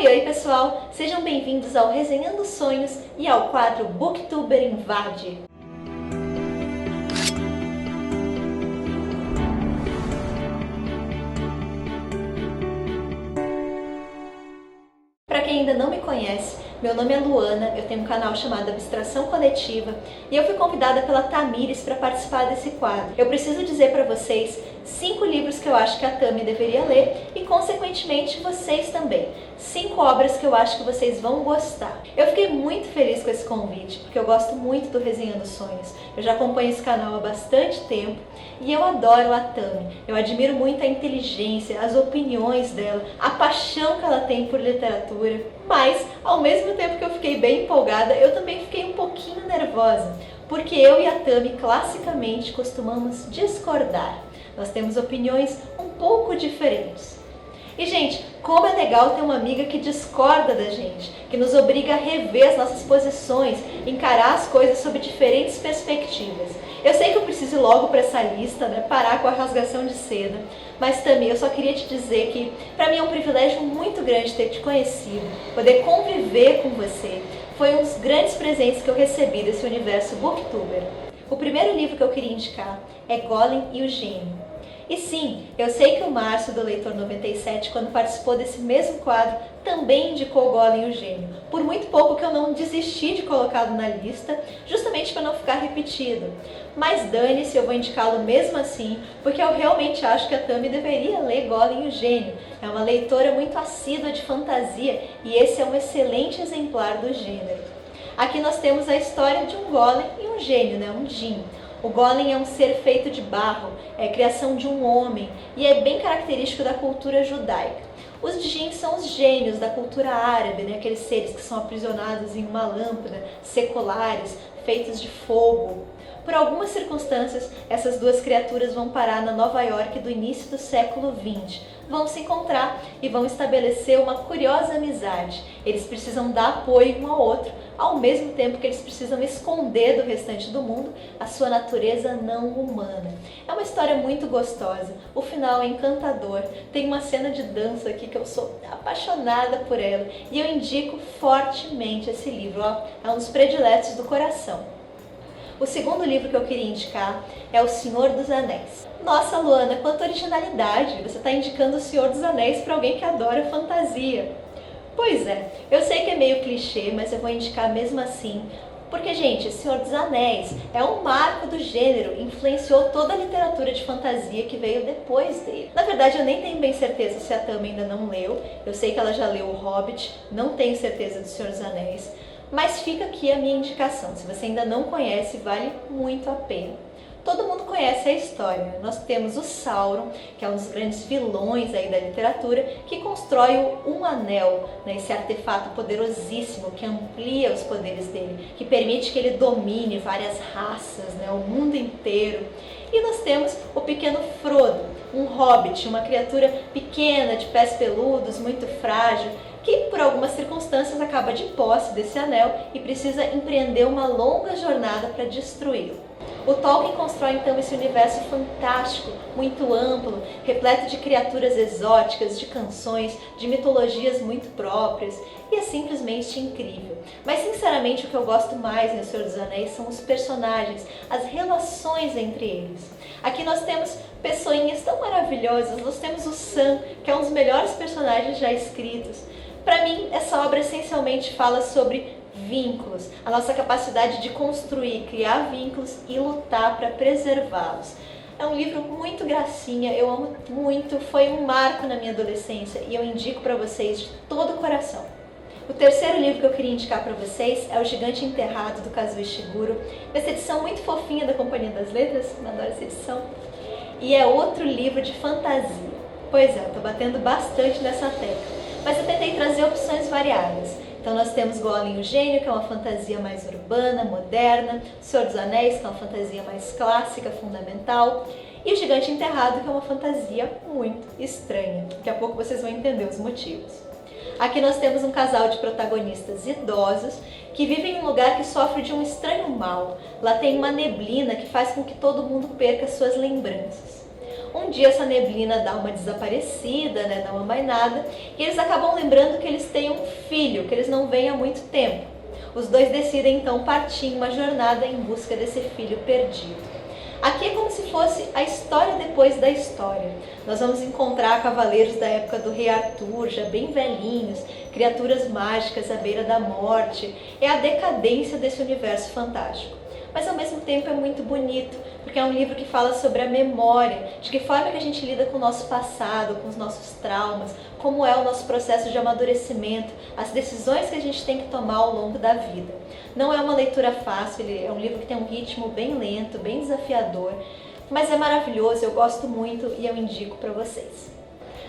Oi, oi pessoal! Sejam bem-vindos ao Resenhando Sonhos e ao quadro Booktuber Invade. Para quem ainda não me conhece, meu nome é Luana, eu tenho um canal chamado Abstração Coletiva e eu fui convidada pela Tamires para participar desse quadro. Eu preciso dizer para vocês 5 livros que eu acho que a Tami deveria ler e, consequentemente, vocês também. 5 obras que eu acho que vocês vão gostar. Eu fiquei muito feliz com esse convite, porque eu gosto muito do Resenhando Sonhos. Eu já acompanho esse canal há bastante tempo e eu adoro a Tami. Eu admiro muito a inteligência, as opiniões dela, a paixão que ela tem por literatura. Mas, ao mesmo tempo que eu fiquei bem empolgada, eu também fiquei um pouquinho nervosa, porque eu e a Tami classicamente costumamos discordar. Nós temos opiniões um pouco diferentes. E, gente, como é legal ter uma amiga que discorda da gente, que nos obriga a rever as nossas posições, encarar as coisas sob diferentes perspectivas. Eu sei que eu preciso ir logo para essa lista, parar com a rasgação de seda, mas também eu só queria te dizer que para mim é um privilégio muito grande ter te conhecido, poder conviver com você. Foi um dos grandes presentes que eu recebi desse universo booktuber. O primeiro livro que eu queria indicar é Golem e o Gênio. E sim, eu sei que o Márcio do Leitor 97, quando participou desse mesmo quadro, também indicou Golem e o Gênio. Por muito pouco que eu não desisti de colocá-lo na lista, justamente para não ficar repetido. Mas dane-se, eu vou indicá-lo mesmo assim, porque eu realmente acho que a Tami deveria ler Golem e o Gênio. É uma leitora muito assídua de fantasia e esse é um excelente exemplar do gênero. Aqui nós temos a história de um golem e um gênio, um djinn. O golem é um ser feito de barro, é a criação de um homem e é bem característico da cultura judaica. Os djinns são os gênios da cultura árabe, aqueles seres que são aprisionados em uma lâmpada, seculares, feitos de fogo. Por algumas circunstâncias, essas duas criaturas vão parar na Nova York do início do século XX. Vão se encontrar e vão estabelecer uma curiosa amizade. Eles precisam dar apoio um ao outro, ao mesmo tempo que eles precisam esconder do restante do mundo a sua natureza não humana. É uma história muito gostosa, o final é encantador, tem uma cena de dança aqui que eu sou apaixonada por ela e eu indico fortemente esse livro, é um dos prediletos do coração. O segundo livro que eu queria indicar é O Senhor dos Anéis. Nossa, Luana, quanta originalidade! Você está indicando O Senhor dos Anéis para alguém que adora fantasia. Pois é, eu sei que é meio clichê, mas eu vou indicar mesmo assim, porque, gente, O Senhor dos Anéis é um marco do gênero, influenciou toda a literatura de fantasia que veio depois dele. Na verdade, eu nem tenho bem certeza se a Tami ainda não leu, eu sei que ela já leu O Hobbit, não tenho certeza do Senhor dos Anéis, mas fica aqui a minha indicação, se você ainda não conhece, vale muito a pena. Todo mundo conhece a história. Nós temos o Sauron, que é um dos grandes vilões aí da literatura, que constrói um anel, esse artefato poderosíssimo que amplia os poderes dele, que permite que ele domine várias raças, o mundo inteiro. E nós temos o pequeno Frodo, um hobbit, uma criatura pequena, de pés peludos, muito frágil, que por algumas circunstâncias acaba de posse desse anel e precisa empreender uma longa jornada para destruí-lo. O Tolkien constrói então esse universo fantástico, muito amplo, repleto de criaturas exóticas, de canções, de mitologias muito próprias, e é simplesmente incrível. Mas sinceramente o que eu gosto mais no Senhor dos Anéis são os personagens, as relações entre eles. Aqui nós temos pessoinhas tão maravilhosas, nós temos o Sam, que é um dos melhores personagens já escritos. Para mim, essa obra essencialmente fala sobre vínculos, a nossa capacidade de construir, criar vínculos e lutar para preservá-los. É um livro muito gracinha, eu amo muito, foi um marco na minha adolescência e eu indico para vocês de todo o coração. O terceiro livro que eu queria indicar para vocês é O Gigante Enterrado, do Kazuo Ishiguro, essa edição muito fofinha da Companhia das Letras, eu adoro essa edição, e é outro livro de fantasia. Pois é, eu estou batendo bastante nessa tecla, mas eu tentei trazer opções variadas. Então nós temos Golem e o Gênio, que é uma fantasia mais urbana, moderna, O Senhor dos Anéis, que é uma fantasia mais clássica, fundamental, e O Gigante Enterrado, que é uma fantasia muito estranha. Daqui a pouco vocês vão entender os motivos. Aqui nós temos um casal de protagonistas idosos que vivem em um lugar que sofre de um estranho mal. Lá tem uma neblina que faz com que todo mundo perca suas lembranças. Um dia essa neblina dá uma desaparecida, né, dá uma mainada, e eles acabam lembrando que eles têm um filho, que eles não veem há muito tempo. Os dois decidem então partir em uma jornada em busca desse filho perdido. Aqui é como se fosse a história depois da história. Nós vamos encontrar cavaleiros da época do rei Arthur, já bem velhinhos, criaturas mágicas à beira da morte. É a decadência desse universo fantástico. Mas ao mesmo tempo é muito bonito, porque é um livro que fala sobre a memória, de que forma que a gente lida com o nosso passado, com os nossos traumas, como é o nosso processo de amadurecimento, as decisões que a gente tem que tomar ao longo da vida. Não é uma leitura fácil, é um livro que tem um ritmo bem lento, bem desafiador, mas é maravilhoso, eu gosto muito e eu indico para vocês.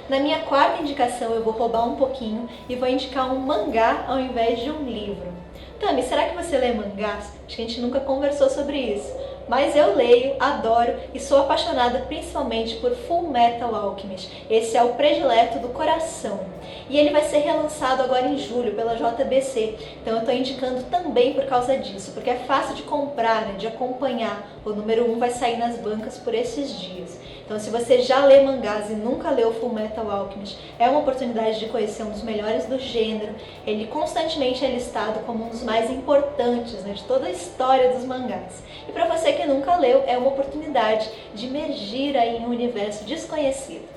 Na minha quarta indicação eu vou roubar um pouquinho e vou indicar um mangá ao invés de um livro. Tami, será que você lê mangás? Acho que a gente nunca conversou sobre isso. Mas eu leio, adoro e sou apaixonada principalmente por Fullmetal Alchemist. Esse é o predileto do coração. E ele vai ser relançado agora em julho pela JBC. Então eu estou indicando também por causa disso, porque é fácil de comprar, né, de acompanhar. O número 1 vai sair nas bancas por esses dias. Então se você já lê mangás e nunca leu Fullmetal Alchemist, é uma oportunidade de conhecer um dos melhores do gênero. Ele constantemente é listado como um dos mais importantes, né, de toda a história dos mangás. E para você que nunca leu, é uma oportunidade de imergir aí em um universo desconhecido.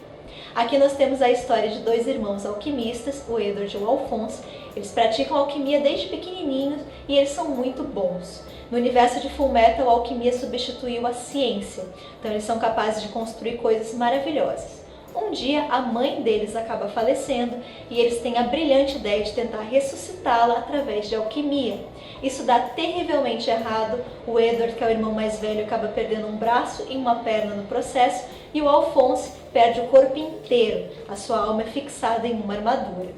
Aqui nós temos a história de dois irmãos alquimistas, o Edward e o Alphonse. Eles praticam alquimia desde pequenininhos e eles são muito bons. No universo de Fullmetal, a alquimia substituiu a ciência, então eles são capazes de construir coisas maravilhosas. Um dia, a mãe deles acaba falecendo e eles têm a brilhante ideia de tentar ressuscitá-la através de alquimia. Isso dá terrivelmente errado, o Edward, que é o irmão mais velho, acaba perdendo um braço e uma perna no processo, e o Alphonse perde o corpo inteiro, a sua alma é fixada em uma armadura.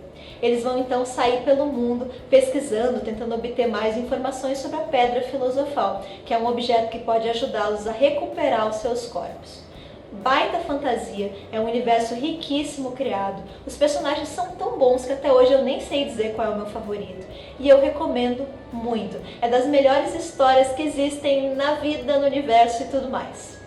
Eles vão então sair pelo mundo pesquisando, tentando obter mais informações sobre a Pedra Filosofal, que é um objeto que pode ajudá-los a recuperar os seus corpos. Baita fantasia, é um universo riquíssimo criado. Os personagens são tão bons que até hoje eu nem sei dizer qual é o meu favorito. E eu recomendo muito. É das melhores histórias que existem na vida, no universo e tudo mais.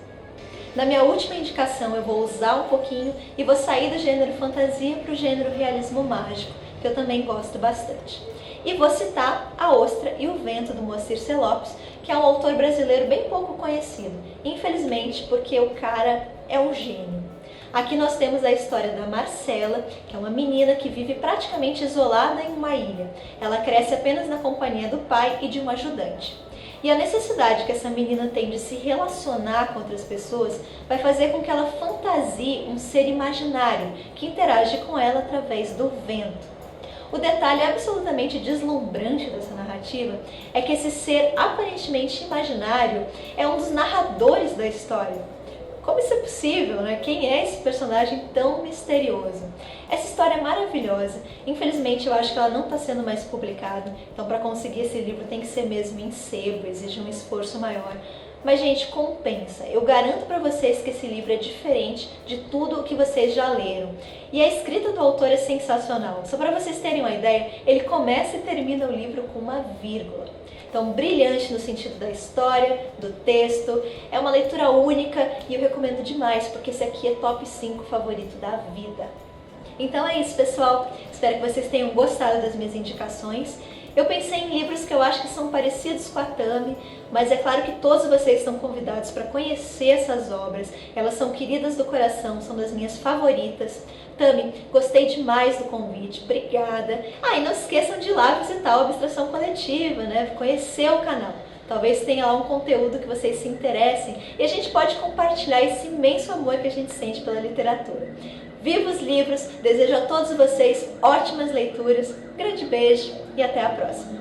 Na minha última indicação eu vou usar um pouquinho e vou sair do gênero fantasia para o gênero realismo mágico, que eu também gosto bastante. E vou citar A Ostra e o Vento, do Moacir Lopes, que é um autor brasileiro bem pouco conhecido, infelizmente, porque o cara é um gênio. Aqui nós temos a história da Marcela, que é uma menina que vive praticamente isolada em uma ilha. Ela cresce apenas na companhia do pai e de um ajudante. E a necessidade que essa menina tem de se relacionar com outras pessoas vai fazer com que ela fantasie um ser imaginário que interage com ela através do vento. O detalhe absolutamente deslumbrante dessa narrativa é que esse ser aparentemente imaginário é um dos narradores da história. Como isso é possível, né? Quem é esse personagem tão misterioso? Essa história é maravilhosa. Infelizmente, eu acho que ela não está sendo mais publicada. Então, para conseguir esse livro tem que ser mesmo em sebo, exige um esforço maior. Mas, gente, compensa. Eu garanto para vocês que esse livro é diferente de tudo o que vocês já leram. E a escrita do autor é sensacional. Só para vocês terem uma ideia, ele começa e termina o livro com uma vírgula. Então, brilhante no sentido da história, do texto. É uma leitura única e eu recomendo demais, porque esse aqui é top 5 favorito da vida. Então é isso, pessoal. Espero que vocês tenham gostado das minhas indicações. Eu pensei em livros que eu acho que são parecidos com a Tami, mas é claro que todos vocês estão convidados para conhecer essas obras. Elas são queridas do coração, são das minhas favoritas. Tami, gostei demais do convite, obrigada. E não se esqueçam de ir lá visitar a Abstração Coletiva, né? Conhecer o canal. Talvez tenha lá um conteúdo que vocês se interessem e a gente pode compartilhar esse imenso amor que a gente sente pela literatura. Viva os livros! Desejo a todos vocês ótimas leituras, grande beijo e até a próxima!